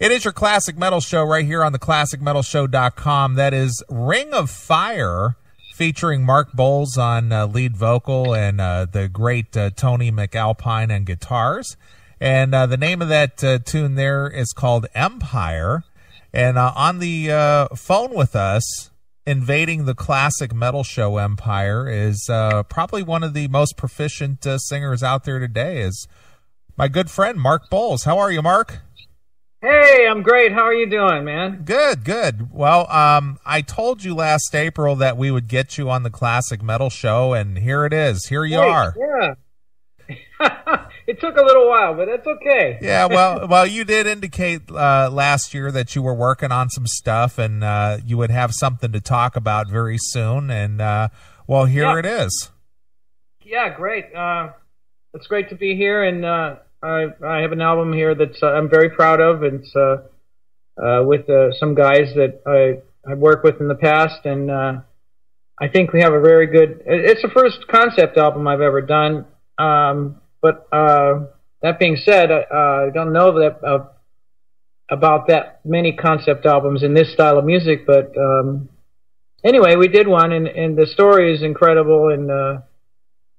It is your Classic Metal Show right here on the ClassicMetalShow.com. That is Ring of Fire, featuring Mark Boals on lead vocal and the great Tony McAlpine on guitars. And the name of that tune there is called Empire. And on the phone with us, invading the Classic Metal Show empire, is probably one of the most proficient singers out there today, is my good friend Mark Boals. How are you, Mark? Hey, I'm great. How are you doing, man? Good, good. Well, I told you last April that we would get you on the Classic Metal Show, and here it is. Here you are. Yeah. It took a little while, but that's okay. Yeah, well, you did indicate last year that you were working on some stuff, and you would have something to talk about very soon. And well, here it is. Yeah, great. It's great to be here, and I have an album here that I'm very proud of. It's with some guys that I've worked with in the past, and I think we have a very good. It's the first concept album I've ever done. But that being said, I don't know that about that many concept albums in this style of music. But anyway, we did one, and the story is incredible, and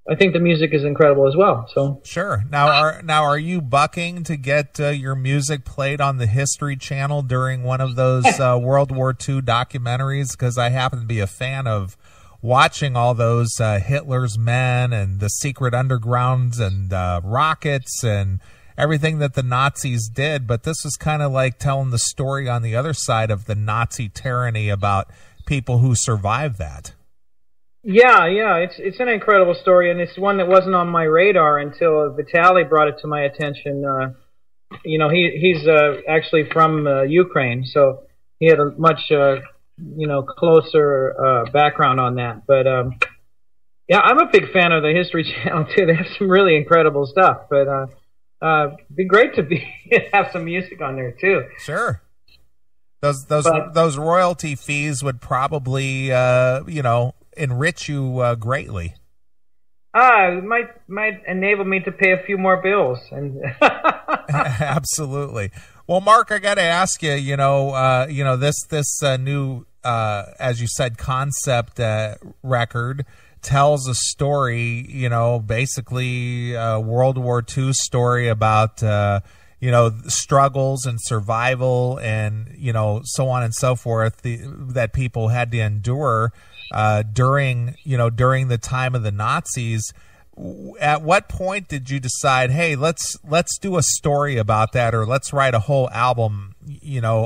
I think the music is incredible as well. So sure. Now, are you bucking to get your music played on the History Channel during one of those World War II documentaries? Because I happen to be a fan of watching all those Hitler's Men and the secret undergrounds and rockets and everything that the Nazis did. But this was kind of like telling the story on the other side of the Nazi tyranny about people who survived that. Yeah, it's an incredible story, and it's one that wasn't on my radar until Vitaly brought it to my attention. He's actually from Ukraine, so he had a much closer background on that. But yeah, I'm a big fan of the History Channel too. They have some really incredible stuff. But it'd be great to have some music on there too. Sure. Those royalty fees would probably enrich you greatly. It might enable me to pay a few more bills. And Absolutely. Well, Mark, I got to ask you. This new, as you said, concept record tells a story. Basically a World War II story about struggles and survival and so on and so forth that people had to endure during the time of the Nazis. At what point did you decide, hey, let's do a story about that, or let's write a whole album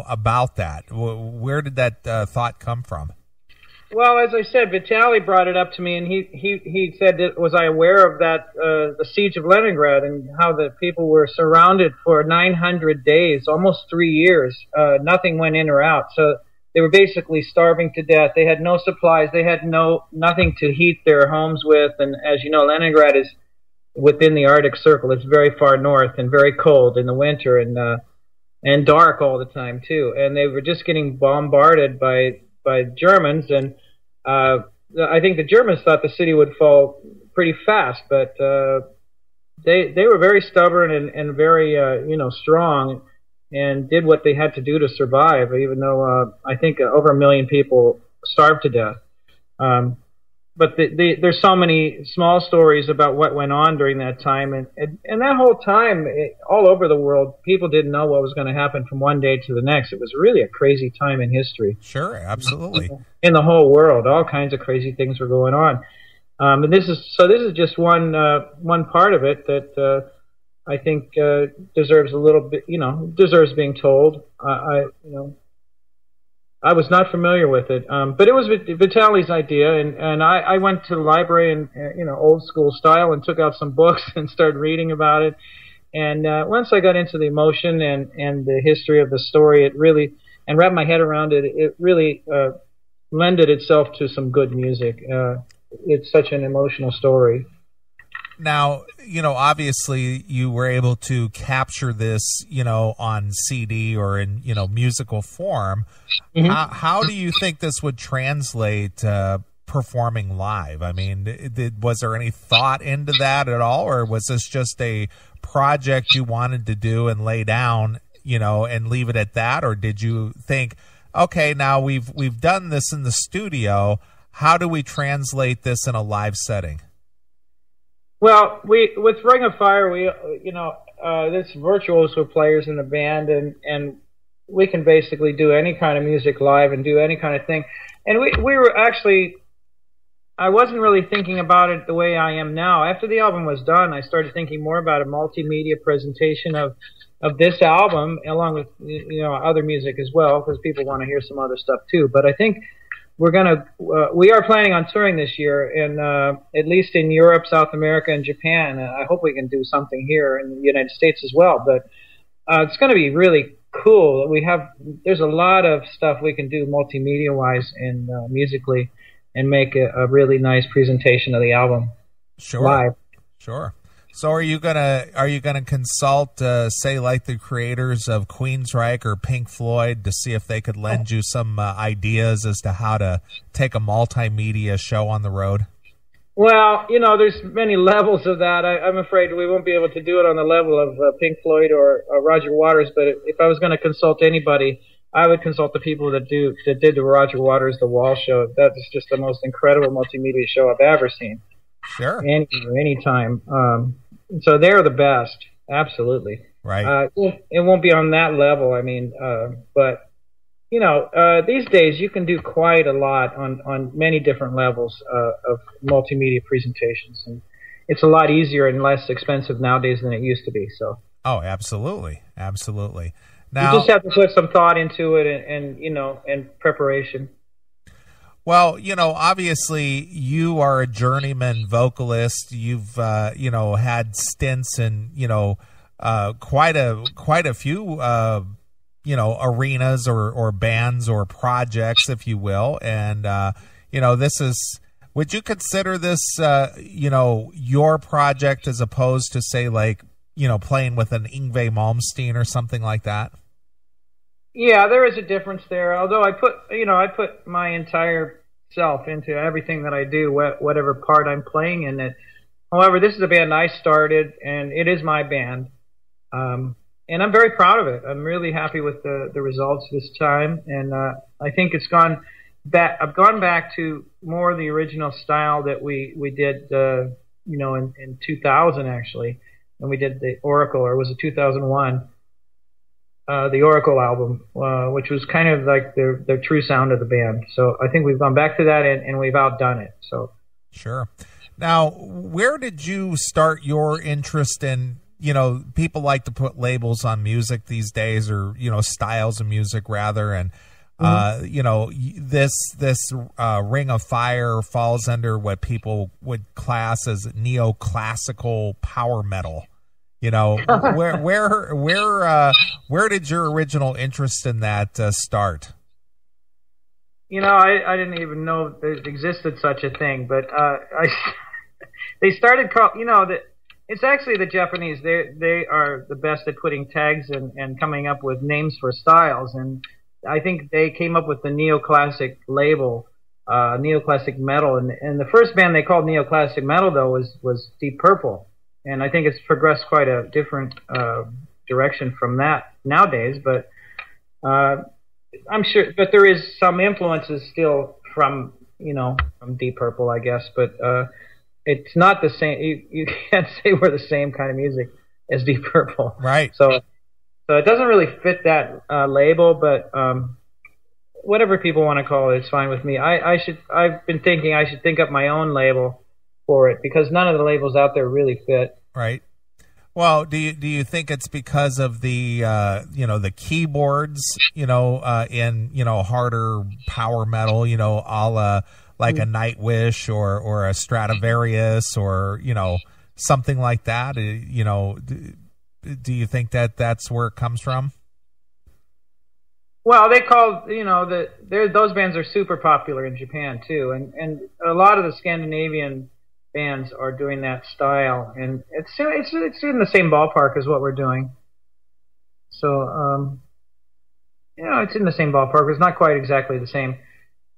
about that? Where did that thought come from? Well, as I said, Vitaly brought it up to me, and he said, was I aware of that, the siege of Leningrad, and how the people were surrounded for 900 days, almost 3 years. Nothing went in or out. So they were basically starving to death. They had no supplies. They had nothing to heat their homes with. And as you know, Leningrad is within the Arctic Circle. It's very far north and very cold in the winter, and dark all the time too. And they were just getting bombarded by Germans, and I think the Germans thought the city would fall pretty fast, but they were very stubborn and very strong, and did what they had to do to survive, even though I think over 1 million people starved to death. But there's so many small stories about what went on during that time, and that whole time, all over the world, people didn't know what was going to happen from one day to the next. It was really a crazy time in history. Sure, absolutely. In the whole world, all kinds of crazy things were going on. And this is just one part of it that I think deserves a little bit, deserves being told. I was not familiar with it, but it was Vitaly's idea, and I went to the library and old school style, and took out some books and started reading about it. And once I got into the emotion and the history of the story, it really, and wrapped my head around it, it really lended itself to some good music. It's such an emotional story. Now, obviously you were able to capture this, on CD or in, musical form. Mm-hmm. How do you think this would translate performing live? I mean, was there any thought into that at all, or was this just a project you wanted to do and lay down, and leave it at that, or did you think, okay, now we've done this in the studio, how do we translate this in a live setting? Well, with Ring of Fire, there's virtuoso players in the band, and we can basically do any kind of music live and do any kind of thing. And we were actually, I wasn't really thinking about it the way I am now. After the album was done, I started thinking more about a multimedia presentation of this album, along with other music as well, because people want to hear some other stuff too. But I think we are planning on touring this year, and at least in Europe, South America, and Japan. I hope we can do something here in the United States as well. But it's going to be really cool. There's a lot of stuff we can do multimedia-wise and musically, and make a really nice presentation of the album live. Sure. So are you gonna consult, say, like the creators of Queensryche or Pink Floyd, to see if they could lend you some ideas as to how to take a multimedia show on the road? Well, there's many levels of that. I'm afraid we won't be able to do it on the level of Pink Floyd or Roger Waters. But if I was going to consult anybody, I would consult the people that did the Roger Waters The Wall show. That is just the most incredible multimedia show I've ever seen. Sure. Anytime. So they're the best, absolutely. Right. It won't be on that level. I mean, but these days you can do quite a lot on many different levels of multimedia presentations, and it's a lot easier and less expensive nowadays than it used to be. So. Oh, absolutely, absolutely. Now, you just have to put some thought into it and preparation. Well, obviously you are a journeyman vocalist. You've, had stints in, quite a few, arenas or bands or projects, if you will. And, would you consider this, your project as opposed to, say, like, playing with an Yngwie Malmsteen or something like that? Yeah, there is a difference there. Although I put my entire self into everything that I do, whatever part I'm playing in it. However, this is a band I started, and it is my band, and I'm very proud of it. I'm really happy with the results this time, and I think it's gone back. I've gone back to more the original style that we did, in 2000 actually, when we did the Oracle, or was it 2001? The Oracle album, which was kind of like the true sound of the band. So I think we've gone back to that, and we've outdone it. So sure. Now, where did you start your interest in? People like to put labels on music these days, or styles of music rather, and this Ring of Fire falls under what people would class as neoclassical power metal. Where did your original interest in that start? I didn't even know there existed such a thing, but they started it's actually the Japanese. They are the best at putting tags and coming up with names for styles, and I think they came up with the neoclassic label, neoclassic metal, and the first band they called neoclassic metal though was Deep Purple. And I think it's progressed quite a different direction from that nowadays. But I'm sure, but there is some influences still from Deep Purple, I guess. But it's not the same. You can't say we're the same kind of music as Deep Purple, right? So it doesn't really fit that label. But whatever people want to call it, it's fine with me. I've been thinking I should think up my own label for it, because none of the labels out there really fit. Right. Well, do you think it's because of the the keyboards in harder power metal, a la like a Nightwish or a Stradivarius or something like that? Do you think that's where it comes from? Well, they call those bands are super popular in Japan too, and a lot of the Scandinavian bands are doing that style, and it's in the same ballpark as what we're doing. So it's in the same ballpark. It's not quite exactly the same.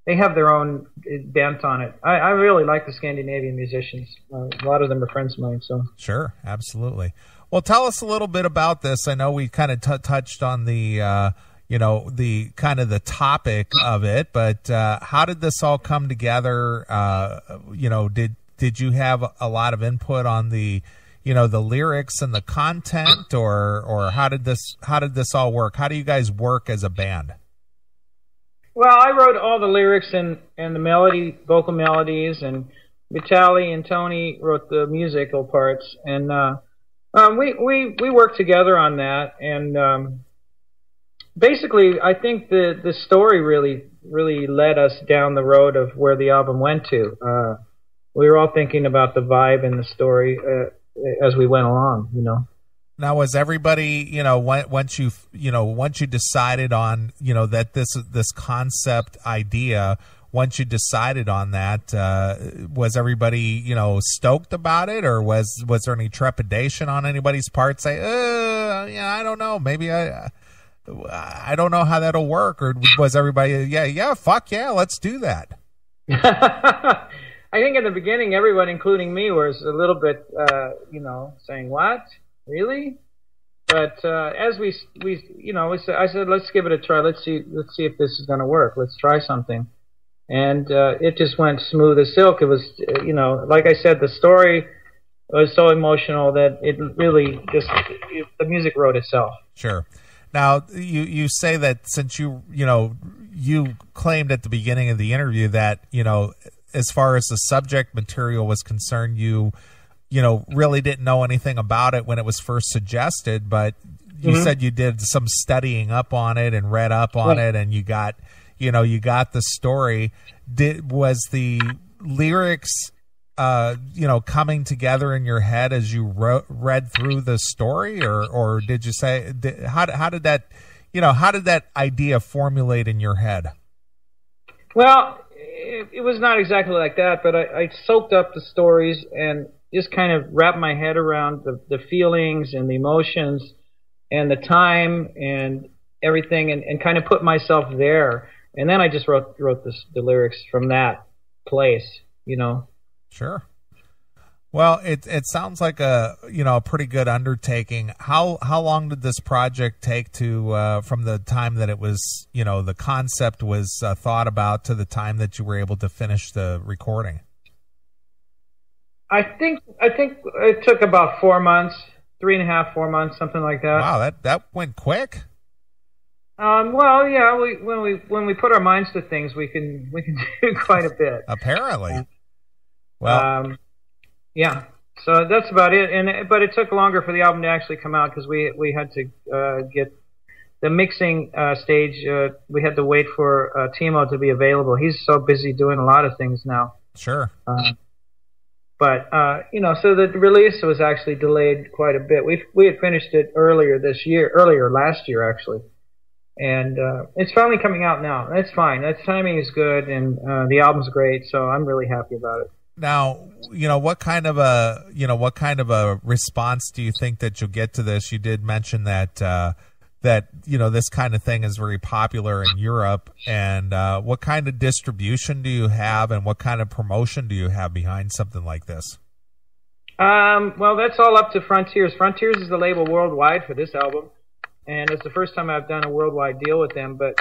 They have their own bent on it. I really like the Scandinavian musicians. A lot of them are friends of mine. So sure, absolutely. Well, tell us a little bit about this. I know we kind of touched on the, the kind of the topic of it, but how did this all come together? Did you have a lot of input on the, the lyrics and the content, or how did this all work? How do you guys work as a band? Well, I wrote all the lyrics and the vocal melodies, and Vitaly and Tony wrote the musical parts, and we worked together on that. And basically, I think the story really led us down the road of where the album went to. We were all thinking about the vibe and the story as we went along, Now, was everybody, once you decided on, that this concept idea, once you decided on that, was everybody, stoked about it, or was there any trepidation on anybody's part? Say, I don't know, maybe I don't know how that'll work, or was everybody, yeah, fuck yeah, let's do that? I think in the beginning, everyone, including me, was a little bit, saying, "What? Really?" But as we I said, "Let's give it a try. Let's see if this is going to work. Let's try something." And it just went smooth as silk. It was, like I said, the story was so emotional that it really the music wrote itself. Sure. Now, you say that since you claimed at the beginning of the interview that, as far as the subject material was concerned, you really didn't know anything about it when it was first suggested, but you said you did some studying up on it and read up on it, and you got the story. Was the lyrics, coming together in your head as you read through the story, or did you say, how did that idea formulate in your head? Well, it was not exactly like that, but I soaked up the stories and just kind of wrapped my head around the feelings and the emotions and the time and everything, and kind of put myself there. And then I just wrote the lyrics from that place, Sure. Well, it sounds like a pretty good undertaking. How long did this project take to from the time that it was the concept was thought about to the time that you were able to finish the recording? I think it took about 4 months, 3.5, 4 months, something like that. Wow, that went quick. Well, yeah, when we put our minds to things, we can do quite a bit. Apparently. Well. Yeah, so that's about it. But it took longer for the album to actually come out because we had to get the mixing stage. We had to wait for Timo to be available. He's so busy doing a lot of things now. Sure. But so the release was actually delayed quite a bit. We had finished it earlier last year actually, and it's finally coming out now. That's fine. That timing is good, and the album's great. So I'm really happy about it. Now, what kind of a response do you think that you'll get to this? You did mention that this kind of thing is very popular in Europe, and what kind of distribution do you have, and what kind of promotion do you have behind something like this? Well, that's all up to Frontiers. Frontiers is the label worldwide for this album, and it's the first time I've done a worldwide deal with them, but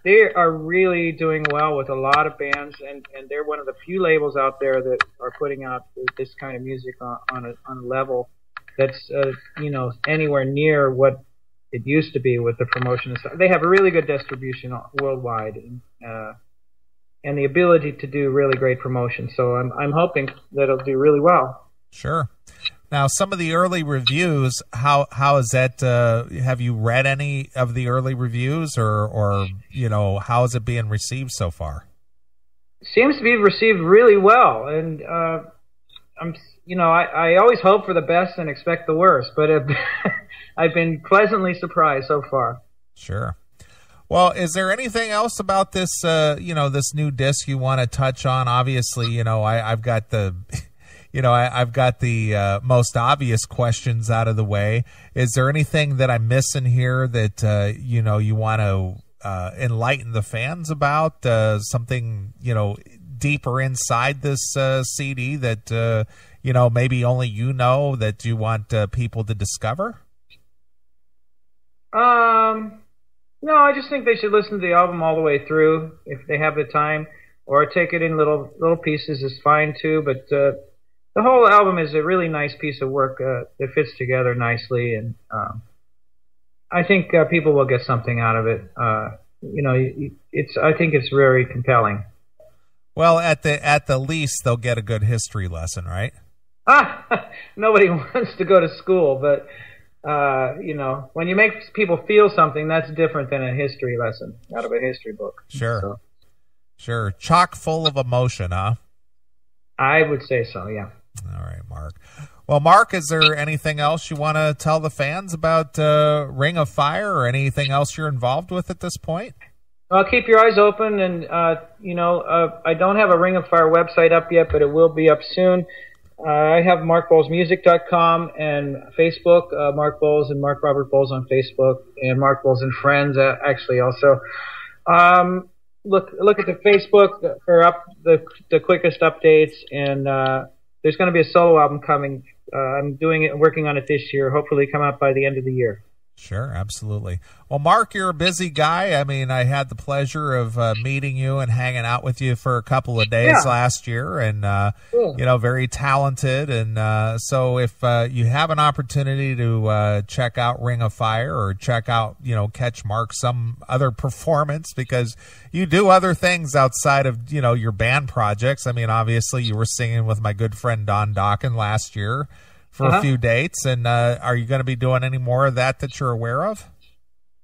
they are really doing well with a lot of bands, and they're one of the few labels out there that are putting out this kind of music on a level that's anywhere near what it used to be with the promotion and stuff. They have a really good distribution worldwide, and the ability to do really great promotion. So I'm hoping that it'll do really well. Sure. Now, some of the early reviews, how is that? Have you read any of the early reviews, or how is it being received so far? Seems to be received really well, and I always hope for the best and expect the worst, but I've been pleasantly surprised so far. Sure. Well, is there anything else about this, this new disc you want to touch on? Obviously, I've got the. I've got the most obvious questions out of the way. Is there anything that I'm missing here that, you want to enlighten the fans about? Something, deeper inside this CD that, maybe only that you want people to discover? No, I just think they should listen to the album all the way through if they have the time, or take it in little pieces is fine too. But the whole album is a really nice piece of work that fits together nicely, and I think people will get something out of it. I think it's very compelling. Well, at the least, they'll get a good history lesson, right? Nobody wants to go to school, but when you make people feel something, that's different than a history lesson out of a history book. Sure. Sure. Chock full of emotion, huh? I would say so, yeah. All right, Mark. Well, Mark, is there anything else you want to tell the fans about Ring of Fire, or anything else you're involved with at this point? Well, keep your eyes open, and, I don't have a Ring of Fire website up yet, but it will be up soon. I have markboalsmusic.com and Facebook, Mark Boals and Mark Robert Boals on Facebook, and Mark Boals and Friends actually also. Look at the Facebook for the quickest updates, and there's going to be a solo album coming. I'm doing it and working on it this year. Hopefully come out by the end of the year. Sure, absolutely. Well, Mark, you're a busy guy. I mean, I had the pleasure of meeting you and hanging out with you for a couple of days last year, and very talented. And so, if you have an opportunity to check out Ring of Fire, or check out, catch Mark some other performance, because you do other things outside of your band projects. I mean, obviously, you were singing with my good friend Don Dokken last year for a few dates, and are you going to be doing any more of that you're aware of?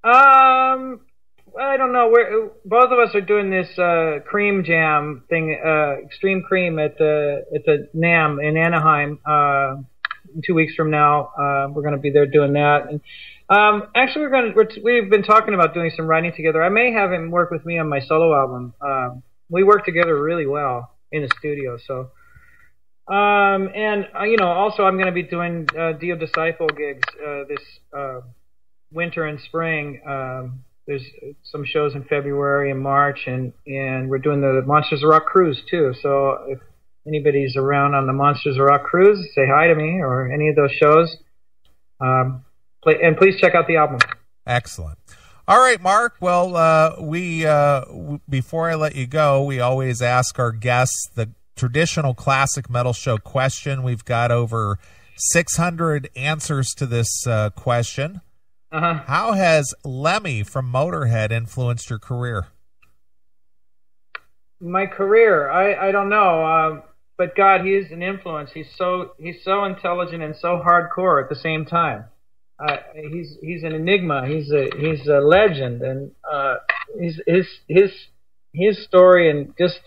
I don't know. Both of us are doing this cream jam thing, Extreme Cream at the NAMM in Anaheim 2 weeks from now. We're going to be there doing that. And actually, we've been talking about doing some writing together. I may have him work with me on my solo album. We work together really well in the studio, so. Also I'm going to be doing Dio Disciple gigs this winter and spring. There's some shows in February and March, and we're doing the Monsters of Rock cruise too. So if anybody's around on the Monsters of Rock cruise, say hi to me, or any of those shows. And please check out the album. Excellent. All right, Mark. Well, we before I let you go, we always ask our guests the traditional classic metal show question. We've got over 600 answers to this question. How has Lemmy from Motorhead influenced your career? My career, I don't know, but God, he is an influence. He's so intelligent and so hardcore at the same time. He's an enigma. He's a legend, and his story and just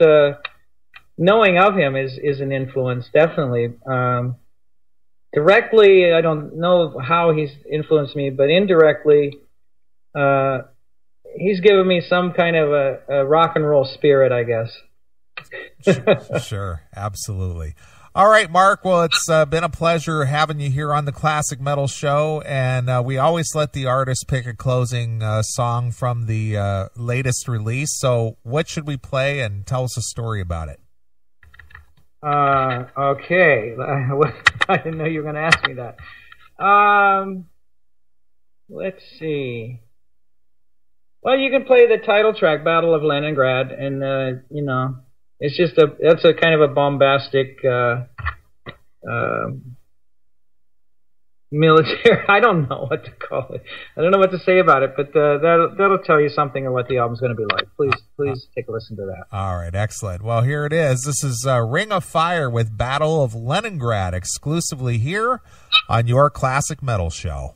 knowing of him is an influence, definitely. Directly, I don't know how he's influenced me, but indirectly, he's given me some kind of a rock and roll spirit, I guess. Sure, absolutely. All right, Mark. Well, it's been a pleasure having you here on the Classic Metal Show, and we always let the artist pick a closing song from the latest release. So what should we play, and tell us a story about it? Okay. I didn't know you were going to ask me that. Let's see. Well, you can play the title track, Battle of Leningrad, and, it's just that's a kind of a bombastic, military, I don't know what to call it. I don't know what to say about it, but that'll tell you something of what the album's going to be like. Please take a listen to that. All right, excellent. Well, here it is. This is Ring of Fire with Battle of Leningrad, exclusively here on your Classic Metal Show.